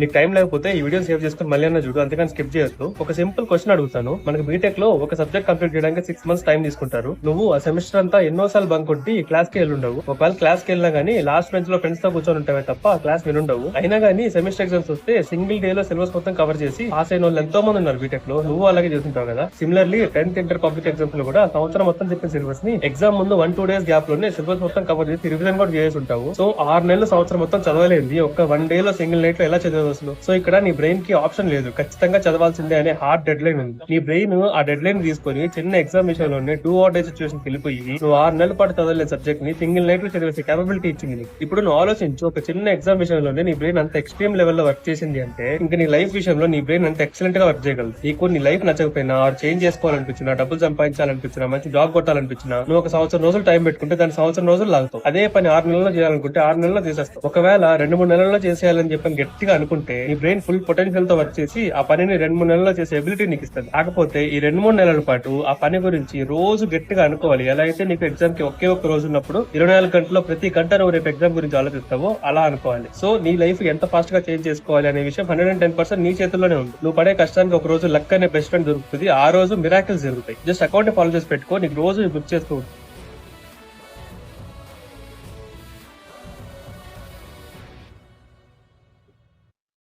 నీకు టైం లేకపోతే ఈ వీడియో సేవ్ చేసుకుని మళ్ళీ అన్న చూడు, అంతేకాని స్కిప్ చేయొద్దు. ఒక సింపుల్ క్వశ్చన్ అడుగుతాను. మనకి బీటెక్ లో ఒక సబ్జెక్ట్ కంప్లీట్ చేయడానికి 6 months టైం తీసుకుంటారు. నువ్వు ఆ సెమిస్టర్ అంతా ఎన్నోసార్లు బంక్ కొట్టి క్లాస్ కి వెళ్ళి ఉండవు. ఒకవేళ క్లాస్ కి వెళ్ళినా గానీ లాస్ట్ బెంచ్ లో ఫ్రెండ్స్ తో కూర్చొని ఉంటావే తప్ప క్లాస్ వినుండవు. అయినా గానీ సెమిస్టర్ ఎగ్జామ్స్ వస్తే సింగిల్ డే లో సిలబస్ మొత్తం కవర్ చేసి పాస్ అయిన వాళ్ళు ఎంతో మంది ఉన్నారు బీటెక్ లో. నువ్వు అలాగే చేస్తుంటావు కదా. Similarly 10th inter public exams లో కూడా సంవత్సరం మొత్తం చెప్పిన సిలబస్ ని ఎగ్జామ్ ముందు 1-2 days గ్యాప్ లోనే సిలబస్ మొత్తం కవర్ చేసి రివిజన్ కూడా చేసి ఉంటావు. సో 6 నెలలు సంవత్సరం మొత్తం చదవలేంది ఒక్క 1 day లో సింగిల్ నైట్ లో ఎలా చదివేది అసలు? సో ఇక్కడ నీ బ్రెయిన్ కి ఆప్షన్ లేదు, ఖచ్చితంగా చదవాల్సిందే అనే హార్డ్ డెడ్ లైన్ ఉంది. నీ బ్రెయిన్ ఆ డెడ్ లైన్ తీసుకొని చిన్న ఎగ్జామ్ విషయంలోనే 2 or die సిచువేషన్ వెళ్ళిపోయి నువ్వు 6 నెలల పాటు చదవలేని సబ్జెక్ట్ ని సింగిల్ నైట్ లో చదివేసే కేపబిలిటీ ఇచ్చింది నీకు. ఇప్పుడు నువ్వు ఆలోచించు, ఒక చిన్న ఎగ్జామ్ విషయంలోనే నీ బ్రెయిన్ అంత ఎక్స్ట్రీమ్ లెవెల్ లో వర్క్ చేసింది అంటే ఇంకా నీ లైఫ్ విషయంలో నీ బ్రెయిన్ అంత ఎక్సలెంట్ గా వర్క్ చేయగలదు. నీకు నీ లైఫ్ నచ్చకపోయినా ఆర్ చేంజ్ చేసుకోవాలనిపించినా, డబ్బులు సంపాదించాలనిపించినా, మంచి జాబ్ కొట్టాలనిపించినా నువ్వు ఒక సంవత్సరం రోజులు టైం పెట్టుకుంటే దాన్ని సంవత్సరం రోజులు లాగుతావు. అదే పని 6 నెలల్లో చేయాలనుకుంటే 6 నెలల్లో చేసేస్తావు. ఒకవేళ 2-3 నెలల్లో చేసేయాలని చెప్పని గట్టిగా అనుకుంటే నీ బ్రెయిన్ ఫుల్ పొటెన్షియల్ తో వర్క్ చేసి ఆ పనిని 2-3 నెలల్లో చేసే ఎబిలిటీ నీకు ఇస్తుంది. కాకపోతే ఈ 2-3 నెలల పాటు ఆ పని గురించి రోజు గట్టిగా అనుకోవాలి. ఎలా అయితే నీకు ఎగ్జామ్ కి ఒకే ఒక్క రోజు ఉన్నప్పుడు 24 గంటల్లో ప్రతి గంట నువ్వు రేపు ఎగ్జామ్ గురించి ఆలోచిస్తావో అలా అనుకోవాలి. సో నీ లైఫ్ ఎంత ఫాస్ట్ గా చేంజ్ చేసుకోవాలి అనే విషయం 110% నీ చేతుల్లోనే ఉంది. నువ్వు పడే కష్టానికి ఒక రోజు లక్ అనే బెస్ట్ ఫ్రెండ్ దొరుకుతుంది. ఆ రోజు మిరాకిల్స్ జరుగుతాయి. జస్ట్ అకౌంట్ ఫాలో చేసి పెట్టుకో, నీకు రోజు గుర్తు చేస్తూ ఉంటుంది.